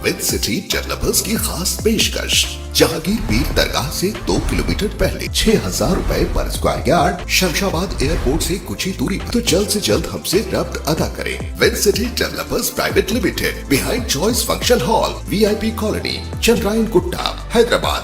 With city developers की खास पेशकश। जहांगीर पीर दरगाह से 2 किलोमीटर पहले 6,000 रुपए पर स्क्वायर यार्ड, शमशाबाद एयरपोर्ट से कुछ ही दूरी पर। तो जल्द से जल्द हमसे रब्त अदा करें। With city developers private limited, behind choice function hall, VIP colony, Chandrayangutta, Hyderabad.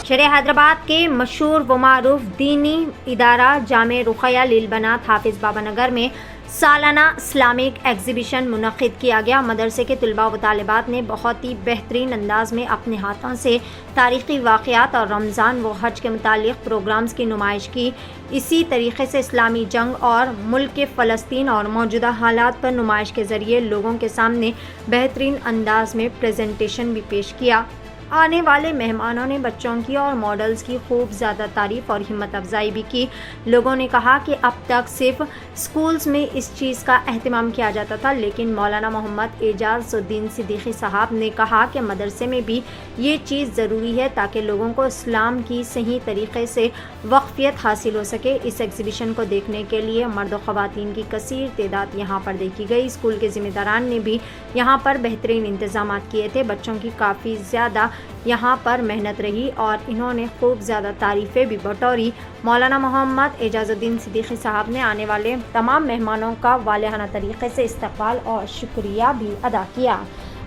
शहर हैदराबाद के मशहूर व मारूफ दीनी इदारा जामे रुक़ैया लील बनात हाफिज बाबा नगर में सालाना इस्लामिक एग्जीबिशन मुनक़िद किया गया। मदरसे के तलबा व तालिबात ने बहुत ही बेहतरीन अंदाज में अपने हाथों से तारीख़ी वाक़यात और रमज़ान व हज के मुतालिक प्रोग्राम्स की नुमाइश की। इसी तरीके से इस्लामी जंग और मुल्क फ़लस्तीन और मौजूदा हालात पर नुमाइश के ज़रिए लोगों के सामने बेहतरीन अंदाज में प्रेजेंटेशन भी पेश किया। आने वाले मेहमानों ने बच्चों की और मॉडल्स की खूब ज़्यादा तारीफ़ और हिम्मत अफजाई भी की। लोगों ने कहा कि अब तक सिर्फ स्कूल्स में इस चीज़ का अहतमाम किया जाता था, लेकिन मौलाना मोहम्मद एजाज़ुद्दीन सिद्दीकी साहब ने कहा कि मदरसे में भी ये चीज़ ज़रूरी है ताकि लोगों को इस्लाम की सही तरीक़े से वाक़फ़ियत हासिल हो सके। इस एग्ज़िबिशन को देखने के लिए मर्द व ख़वातीन की कसीर तादाद यहाँ पर देखी गई। स्कूल के ज़िम्मेदारान ने भी यहाँ पर बेहतरीन इंतज़ाम किए थे। बच्चों की काफ़ी ज़्यादा यहाँ पर मेहनत रही और इन्होंने खूब ज़्यादा तारीफ़ें भी बटोरी। मौलाना मोहम्मद एजाज़ुद्दीन सिद्दीकी साहब ने आने वाले तमाम मेहमानों का वालिहाना तरीक़े से इस्तक़बाल और शुक्रिया भी अदा किया।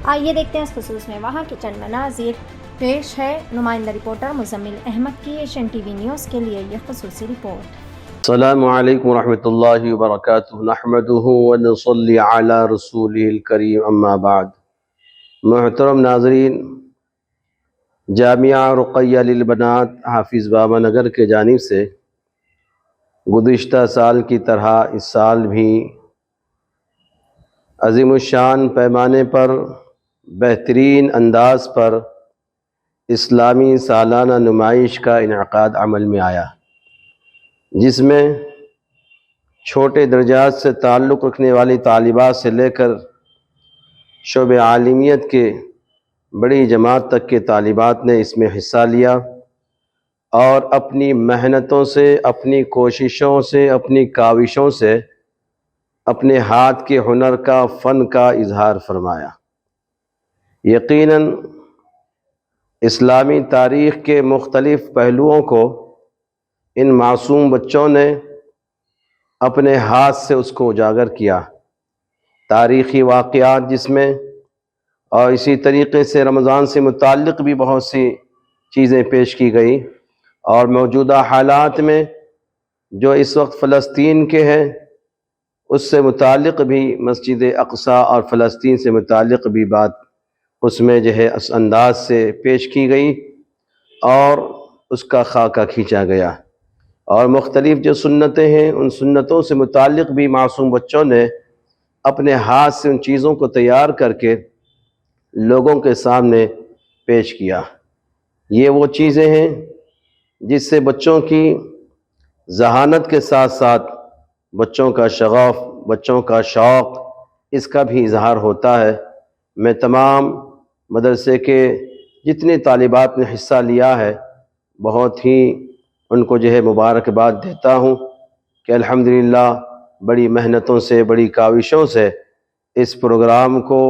आइए देखते हैं इस खुसूस में वहाँ के चंद मनाज़िर। पेश है नुमाइंदा रिपोर्टर मुज़म्मिल अहमद की एशियन TV न्यूज़ के लिए ये खुसूसी रिपोर्ट। अस्सलामु अलैकुम रहमतुल्लाहि व बरकातुहू, नहमदुहु व नसल्ली अला रसूलिल करीम, अम्मा बाद। मुहतरम नाज़रीन, जामिया रुक़ैया लील बनात हाफिज़ बाबा नगर के जानिब से गुज़िश्ता साल की तरह इस साल भी अज़ीमुश्शान पैमाने पर बेहतरीन अंदाज़ पर इस्लामी सालाना नुमाइश का इनेकाद अमल में आया, जिसमें छोटे दर्जात से ताल्लुक़ रखने वाली तालिबात से लेकर शोबे आलिमियत के बड़ी जमात तक के तालिबात ने इसमें हिस्सा लिया और अपनी मेहनतों से, अपनी कोशिशों से, अपनी काविशों से अपने हाथ के हुनर का, फ़न का इजहार फरमाया। यकीनन इस्लामी तारीख़ के मुख्तलिफ़ पहलुओं को इन मासूम बच्चों ने अपने हाथ से उसको उजागर किया। तारीख़ी वाक़यात जिसमें, और इसी तरीक़े से रमज़ान से मुताल्लिक़ भी बहुत सी चीज़ें पेश की गई और मौजूदा हालात में जो इस वक्त फ़लस्तीन के हैं उससे मुताल्लिक़ भी मस्जिद अक़सा और फ़लस्तीन से मुताल्लिक़ भी बात उसमें जो है इस अंदाज से पेश की गई और उसका खाका खींचा गया। और मुख्तलिफ़ जो सुन्नतें हैं उन सुन्नतों से मुताल्लिक़ भी मासूम बच्चों ने अपने हाथ से उन चीज़ों को तैयार करके लोगों के सामने पेश किया। ये वो चीज़ें हैं जिससे बच्चों की ज़हानत के साथ साथ बच्चों का शगफ़, बच्चों का शौक़, इसका भी इजहार होता है। मैं तमाम मदरसे के जितने तालिबात ने हिस्सा लिया है बहुत ही उनको जो है मुबारकबाद देता हूँ कि अल्हम्दुलिल्लाह बड़ी मेहनतों से, बड़ी काविशों से इस प्रोग्राम को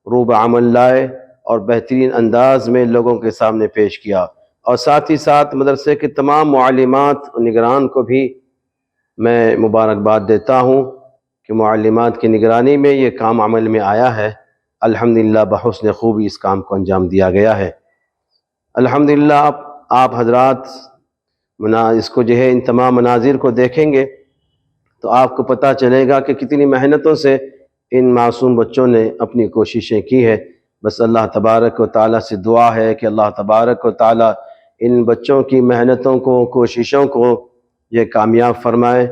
रूब अमल लाए और बेहतरीन अंदाज में लोगों के सामने पेश किया। और साथ ही साथ मदरसे के तमाम मुअल्लिमात निगरान को भी मैं मुबारकबाद देता हूँ कि मुअल्लिमात की निगरानी में ये काम अमल में आया है। अल्हम्दुलिल्लाह बहुस्न खूबी इस काम को अंजाम दिया गया है। अल्हम्दुलिल्लाह आप हजरात इसको जो है इन तमाम मनाजिर को देखेंगे तो आपको पता चलेगा कि कितनी मेहनतों से इन मासूम बच्चों ने अपनी कोशिशें की है। बस अल्लाह तबारक व तआला से दुआ है कि अल्लाह तबारक व तआला इन बच्चों की मेहनतों को, कोशिशों को ये कामयाब फरमाए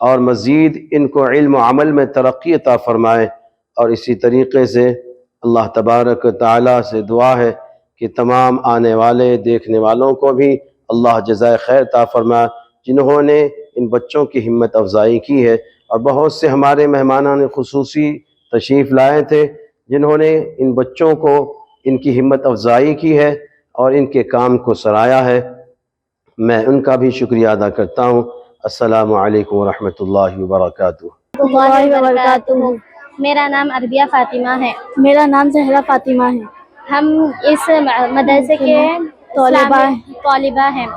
और मज़ीद इनको इल्म व अमल में तरक्की अता फरमाए। और इसी तरीक़े से अल्लाह तबारक व तआला से दुआ है कि तमाम आने वाले देखने वालों को भी अल्लाह जज़ाए खैर अता फरमाए, जिन्होंने इन बच्चों की हिम्मत अफजाई की है। और बहुत से हमारे मेहमानान खुसूसी तशरीफ़ लाए थे जिन्होंने इन बच्चों को इनकी हिम्मत अफजाई की है और इनके काम को सराहा है। मैं उनका भी शुक्रिया अदा करता हूँ। अस्सलामु अलैकुम व रहमतुल्लाहि व बरकातुहू। اللہ وبرکاتہ۔ میرا نام عربیہ فاطمہ ہے۔ میرا نام زہرا فاطمہ ہے۔ ہم اس مدرسے کے طالبہ ہیں۔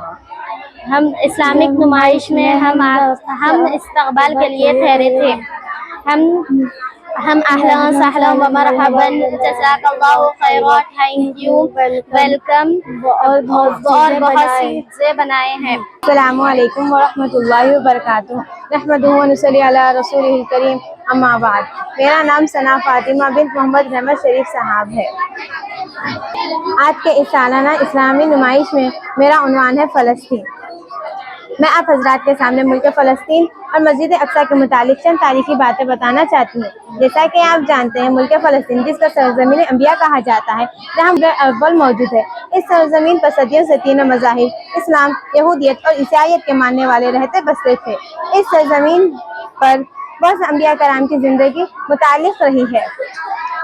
ہم اسلامک نمائش میں ہم استقبال کے لیے ٹھہرے تھے۔ ہم اہلا و سہلا و مرحبا، جزاک اللہ خیرا، تھینک یو، ویلکم اور بہت سی چیزیں بنائے ہیں۔ السلام علیکم ورحمۃ اللہ وبرکاتہ۔ نحمدہ و نصلی علی رسولہ الکریم، اما بعد۔ میرا نام ثنا فاطمہ بنت محمد رحمت شریف صاحب ہے۔ آج کے اس سالانہ اسلامی نمائش میں میرا عنوان ہے فلسطین۔ میں آپ حضرات کے سامنے ملک فلسطین اور مسجد اقصیٰ کے متعلق چند تاریخی باتیں بتانا چاہتی ہوں۔ جیسا کہ آپ جانتے ہیں، ملک فلسطین، جس کا سرزمین انبیاء کہا جاتا ہے، جہاں اول موجود ہے، اس سرزمین پر صدیوں سے تینوں مذاہب، اسلام، یہودیت اور عیسائیت کے ماننے والے رہتے بستے تھے۔ اس سرزمین پر بہت سے انبیاء کرام کی زندگی متعلق رہی ہے۔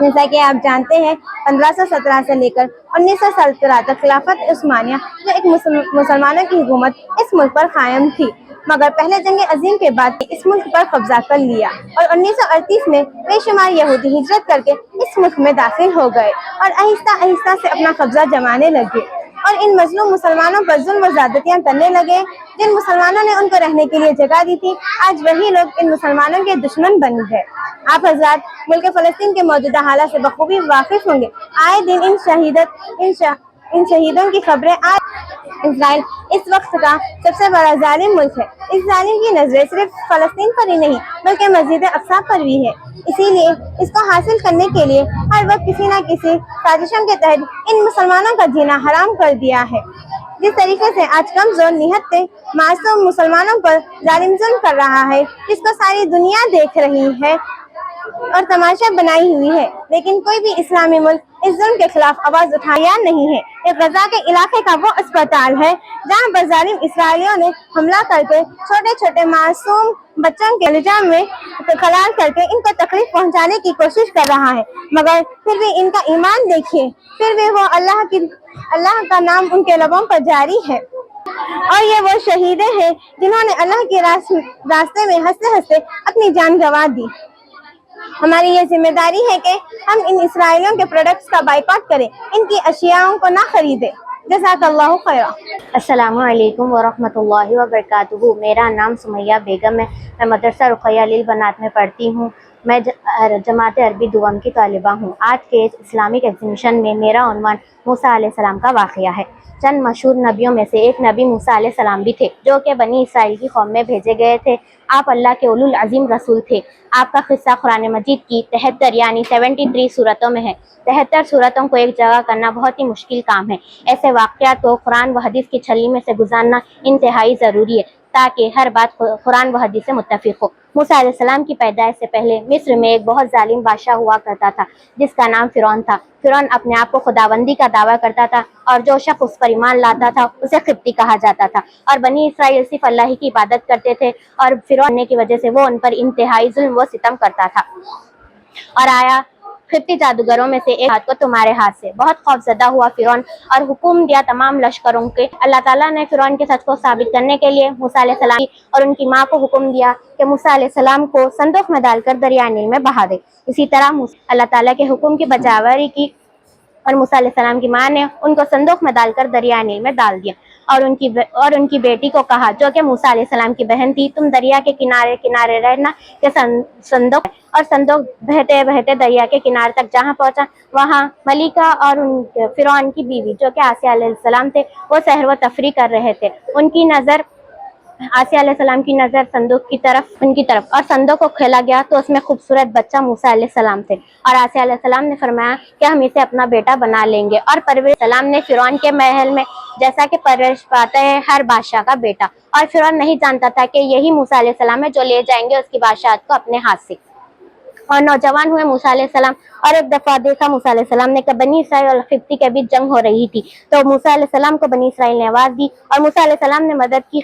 جیسا کہ آپ جانتے ہیں، 1517 سے لے کر 1917 تک خلافت عثمانیہ، جو ایک مسلمانوں کی حکومت اس ملک پر قائم تھی، مگر پہلے جنگ عظیم کے بعد اس ملک پر قبضہ کر لیا اور 1938 میں بے شمار یہودی ہجرت کر کے اس ملک میں داخل ہو گئے اور آہستہ آہستہ سے اپنا قبضہ جمانے لگے اور ان مظلوم مسلمانوں پر ظلم و زیادتیاں کرنے لگے۔ جن مسلمانوں نے ان کو رہنے کے لیے جگہ دی تھی، آج وہی لوگ ان مسلمانوں کے دشمن بن گئے۔ آپ حضرات ملک فلسطین کے موجودہ حالات سے بخوبی واقف ہوں گے۔ آئے دن ان شہیدوں کی خبریں اسرائیل اس وقت کا سب سے بڑا ظالم ملک ہے۔ اس ظالم کی نظریں صرف فلسطین پر ہی نہیں بلکہ مسجد اقصیٰ پر بھی ہے۔ اسی لیے اس کو حاصل کرنے کے لیے ہر وقت کسی نہ کسی سازشوں کے تحت ان مسلمانوں کا جینا حرام کر دیا ہے۔ جس طریقے سے آج کمزور نہتے معصوم مسلمانوں پر ظالم ظلم کر رہا ہے، جس کو ساری دنیا دیکھ رہی ہے اور تماشا بنائی ہوئی ہے، لیکن کوئی بھی اسلامی ملک اس ظلم کے خلاف آواز اٹھایا نہیں ہے۔ یہ غزہ کے علاقے کا وہ اسپتال ہے جہاں پر ظالم اسرائیلیوں نے حملہ کر کے چھوٹے چھوٹے معصوم بچوں کے الجام میں خلال کر کے ان کو تکلیف پہنچانے کی کوشش کر رہا ہے، مگر پھر بھی ان کا ایمان دیکھیے، پھر بھی وہ اللہ کا نام ان کے لبوں پر جاری ہے۔ اور یہ وہ شہیدیں ہیں جنہوں نے اللہ کے راستے میں ہنستے ہنستے اپنی جان گنوا دی۔ ہماری یہ ذمہ داری ہے کہ ہم ان اسرائیلیوں کے پروڈکٹس کا بائیکاٹ کریں، ان کی اشیاءوں کو نہ خریدیں۔ جزاک اللہ خیرا۔ السلام علیکم ورحمۃ اللہ وبرکاتہ۔ میرا نام سمیہ بیگم ہے۔ میں مدرسہ رقیہ للبنات میں پڑھتی ہوں۔ میں جماعت عربی دوم کی طالبہ ہوں۔ آج کے اسلامک ایگزیبیشن میں میرا عنوان موسیٰ علیہ السلام کا واقعہ ہے۔ چند مشہور نبیوں میں سے ایک نبی موسیٰ علیہ السلام بھی تھے، جو کہ بنی اسرائیل کی قوم میں بھیجے گئے تھے۔ آپ اللہ کے اولو العظیم رسول تھے۔ آپ کا قصہ قرآن مجید کی 73 یعنی 73 صورتوں میں ہے۔ 73 صورتوں کو ایک جگہ کرنا بہت ہی مشکل کام ہے۔ ایسے واقعات کو قرآن و حدیث کی چھلنی میں سے گزارنا انتہائی ضروری ہے تاکہ ہر بات قرآن و حدیث سے متفق ہو۔ موسیٰ علیہ السلام کی پیدائش سے پہلے مصر میں ایک بہت ظالم بادشاہ ہوا کرتا تھا جس کا نام فرعون تھا۔ فرعون اپنے آپ کو خداوندی کا دعویٰ کرتا تھا اور جو شخص اس پر ایمان لاتا تھا اسے قبطی کہا جاتا تھا، اور بنی اسرائیل صرف اللہ ہی کی عبادت کرتے تھے، اور فرعون نے کی وجہ سے وہ ان پر انتہائی ظلم و ستم کرتا تھا۔ اور آیا قبطی جادوگروں میں سے ایک ہاتھ کو تمہارے ہاتھ سے۔ بہت خوف زدہ ہوا فرعون اور حکم دیا تمام لشکروں کے۔ اللہ تعالیٰ نے فرعون کے سچ کو ثابت کرنے کے لیے موسیٰ علیہ السلام اور ان کی ماں کو حکم دیا کہ موسیٰ علیہ السلام کو صندوق میں ڈال کر دریائے نیل میں بہا دے۔ اسی طرح اللہ تعالیٰ کے حکم کی بجاوری کی اور موسیٰ علیہ السلام کی ماں نے ان کو صندوق میں ڈال کر دریائے نیل میں ڈال دیا، اور ان کی بیٹی کو کہا جو کہ موسیٰ علیہ السلام کی بہن تھی، تم دریا کے کنارے کنارے رہنا کہ صندوق بہتے بہتے دریا کے کنارے تک جہاں پہنچا، وہاں ملیکہ اور فرعون کی بیوی جو کہ آسیہ علیہ السلام تھے، وہ سحر و تفریح کر رہے تھے۔ آسیہ علیہ السلام کی نظر صندوق کی طرف اور صندوق کو کھولا گیا تو اس میں خوبصورت بچہ موسیٰ علیہ السلام تھے، اور آسیہ علیہ السلام نے فرمایا کہ ہم اسے اپنا بیٹا بنا لیں گے، اور پرویز السلام نے فرعون کے محل میں جیسا کہ پرورش پاتا ہے ہر بادشاہ کا بیٹا، اور فرعون نہیں جانتا تھا کہ یہی موسیٰ علیہ السلام ہے جو لے جائیں گے اس کی بادشاہت کو اپنے ہاتھ سے۔ اور نوجوان ہوئے موسیٰ علیہ السلام، اور ایک دفعہ دیکھا موسیٰ علیہ السلام نے کہ بنی اسرائیل اور قبطی کے بیچ جنگ ہو رہی تھی، تو موسیٰ علیہ السلام کو بنی اسرائیل نے آواز دی اور موسیٰ علیہ السلام نے مدد کی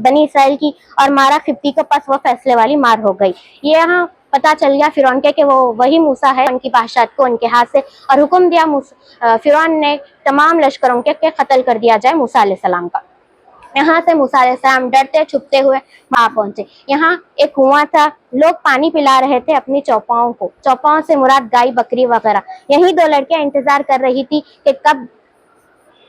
بنی اسرائیل کی اور مارا قبطی کو، پس وہ فیصلے والی مار ہو گئی۔ یہاں پتہ چل گیا فرعون کے کہ وہ وہی موسیٰ ہے، ان کی بادشاہت کو ان کے ہاتھ سے، اور حکم دیا فرعون نے تمام لشکروں کے قتل کر دیا جائے موسیٰ علیہ السلام کا۔ यहाँ से मूसा अलैहिस्सलाम डरते छुपते हुए वहां पहुंचे। यहाँ एक कुआं था, लोग पानी पिला रहे थे अपनी चौपाओं को। चौपाओं से मुराद गाय बकरी वगैरह। यही दो लड़कियां इंतजार कर रही थी कि कब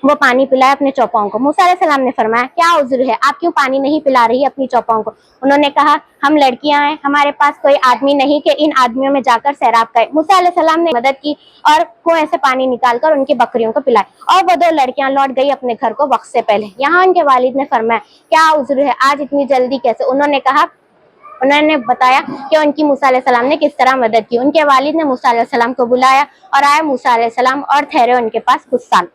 वो पानी पिलाए अपने चौपाओं को। मूसा अलैहिस्सलाम ने फरमाया, क्या उज़्र है, आप क्यों पानी नहीं पिला रही अपनी चौपाओं को? उन्होंने कहा, हम लड़कियां हैं, हमारे पास कोई आदमी नहीं कि इन आदमियों में जाकर सैराब करें। मूसा अलैहिस्सलाम ने मदद की और कुएं से पानी निकालकर उनकी बकरियों को पिलाए और वो दो लड़कियां लौट गई अपने घर को वक्त से पहले। यहाँ उनके वालिद ने फरमाया, क्या उज़्र है, आज इतनी जल्दी कैसे? उन्होंने बताया कि उनकी मूसा अलैहिस्सलाम ने किस तरह मदद की। उनके वालिद ने मूसा अलैहिस्सलाम को बुलाया और आए मूसा अलैहिस्सलाम और ठहरे उनके पास कुछ साल।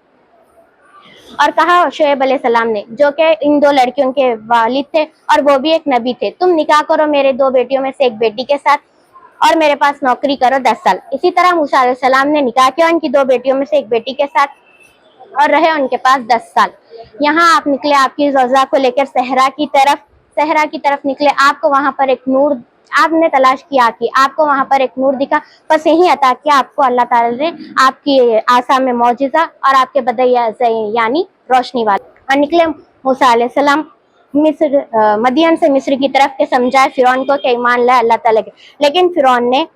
और कहा शुएब अलैहिस्सलाम ने, जो कि इन दो लड़कियों के वालिद थे और वो भी एक नबी थे, तुम निकाह करो मेरे दो बेटियों में से एक बेटी के साथ और मेरे पास नौकरी करो 10 साल। इसी तरह मूसा अलैहिस्सलाम ने निकाह किया उनकी दो बेटियों में से एक बेटी के साथ और रहे उनके पास 10 साल। यहाँ आप निकले आपकी ज़ौज़ा को लेकर सहरा की तरफ निकले। आपको वहां पर एक नूर, आपने तलाश किया कि आपको वहां पर एक नूर दिखा, बस यही अता किया आपको अल्लाह ताला ने आपकी आसा में मौजिज़ा और आपके बदया यानी रोशनी वाला। और निकले मूसा अलैहिस्सलाम मदियन से मिस्र की तरफ के समझाए फिरौन को कि ईमान लाए अल्लाह ताला के। लेकिन फिरौन ने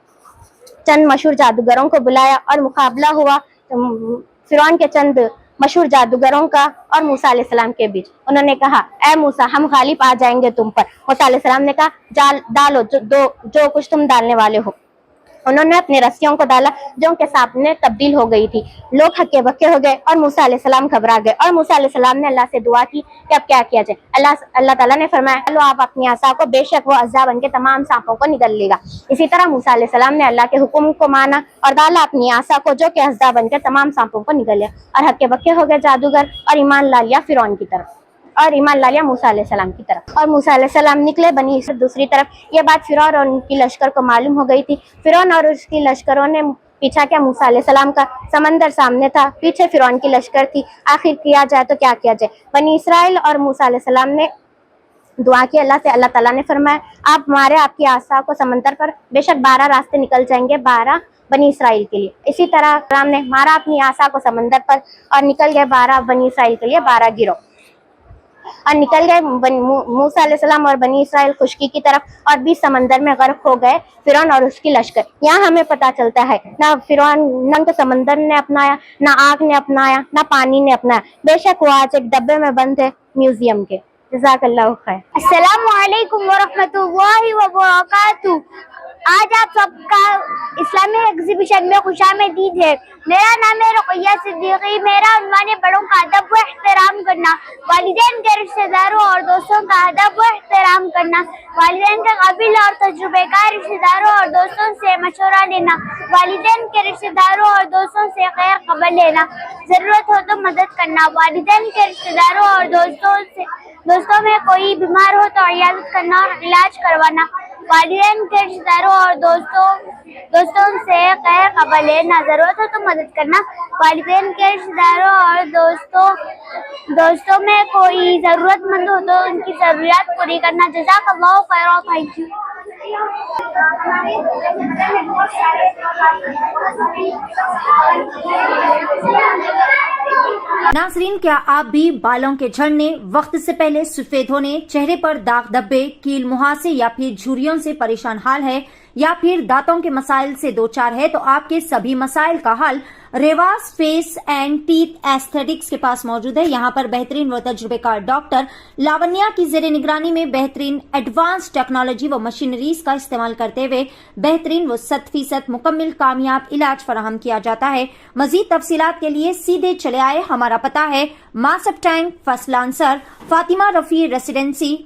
चंद मशहूर जादूगरों को बुलाया और मुकाबला हुआ फिरौन के चंद मशहूर जादूगरों का और मूसा अलैहिस्सलाम के बीच। उन्होंने कहा, ए मूसा, हम गालिब आ जाएंगे तुम पर। मूसा अलैहिस्सलाम ने कहा, डालो जो कुछ तुम डालने वाले हो। उन्होंने अपनी रस्सियों को डाला जो उनके सामने तब्दील हो गई थी। लोग हक्के बक्के हो गए और मूसा अलैहिस्सलाम घबरा गए और मूसा अलैहिस्सलाम ने अल्लाह से दुआ की कि अब क्या किया जाए। अल्लाह ताला ने फरमाया, लो आप अपनी आसा को, बेशक वो अज़्ज़ा बन के तमाम सांपों को निगल लेगा। इसी तरह मूसा अलैहिस्सलाम ने अल्लाह के हुक्म को माना और डाला अपनी आसा को, जो कि अज़्ज़ा बन के तमाम सांपों को निगल लिया और हक्के बक्के हो गए जादूगर और ईमान ला लिया फिरौन की तरफ और ईमान ला लिया मूसा अलैहिस्सलाम की तरफ। और मूसा अलैहिस्सलाम निकले बनी इसराइल दूसरी तरफ। ये बात फिरौन और उनकी लश्कर को मालूम हो गई थी। फिरौन और उसकी लश्करों ने पीछा किया मूसा अलैहिस्सलाम का। समंदर सामने था, पीछे फिरौन की लश्कर थी। आखिर किया जाए तो क्या किया जाए। बनी इसराइल और मूसा अलैहिस्सलाम ने दुआ की अल्लाह से। अल्लाह ताला ने फरमाया, आप मारे आपकी आसा को समंदर पर, बेशक 12 रास्ते निकल जाएंगे 12 बनी इसराइल के लिए। इसी तरह राम ने मारा अपनी आसा को समंदर पर और निकल गए 12 बनी इसराइल के लिए 12 गिरोह और निकल गए मूसा अलैहिस्सलाम और बनी इसराइल खुशकी की तरफ और बीच समंदर में गर्क हो गए फिरौन और उसकी लश्कर। यहाँ हमें पता चलता है ना फिरौन को समंदर ने अपनाया, ना आग ने अपनाया, ना पानी ने अपनाया। बेशक वो आज एक डब्बे में बंद है म्यूजियम के। जज़ाकल्लाहु खैर। अस्सलामु अलैकुम वरहमतुल्लाहि वबरकातुहू। आज आप सबका इस्लामिक एग्जीबिशन में खुशामदीद है। मेरा नाम है रुक़ैया सिद्दीकी। मेरा उन्वान है बड़ों का अदब व एहतराम करना, वालिदैन के रिश्तेदारों और दोस्तों का अदब व एहतराम करना, वालिदैन के काबिल और तजुर्बेकार रिश्तेदारों और दोस्तों से मशवरा लेना, वालिदैन के रिश्तेदारों और दोस्तों से खैर खबर लेना, जरूरत हो तो मदद करना, वालिदैन के रिश्तेदारों और दोस्तों में कोई बीमार हो तो इयादत करना और इलाज करवाना, वालिदैन के रिश्तेदारों और दोस्तों से खैर खबर लेना, जरूरत हो तो मदद करना, वालिदैन के रिश्तेदारों और दोस्तों में कोई जरूरतमंद हो तो उनकी जरूरियात पूरी करना। जज़ाकल्लाहु खैर। Thank you. नाज़रीन, क्या आप भी बालों के झड़ने, वक्त से पहले सफेद होने, चेहरे पर दाग धब्बे, कील मुहासे या फिर झुर्रियों से परेशान हाल है या फिर दांतों के मसाइल से दो चार है तो आपके सभी मसाइल का हल Revas face and teeth aesthetics के पास मौजूद है। यहाँ पर बेहतरीन व तजुर्बेकार डॉक्टर लावण्या की जेर निगरानी में बेहतरीन एडवांस टेक्नोलॉजी व मशीनरीज का इस्तेमाल करते हुए बेहतरीन व 100% मुकम्मल कामयाब इलाज फराहम किया जाता है। मजीद तफसीलात के लिए सीधे चले आए। हमारा पता है Masab tank, first lancer, Fatima Rafi residency,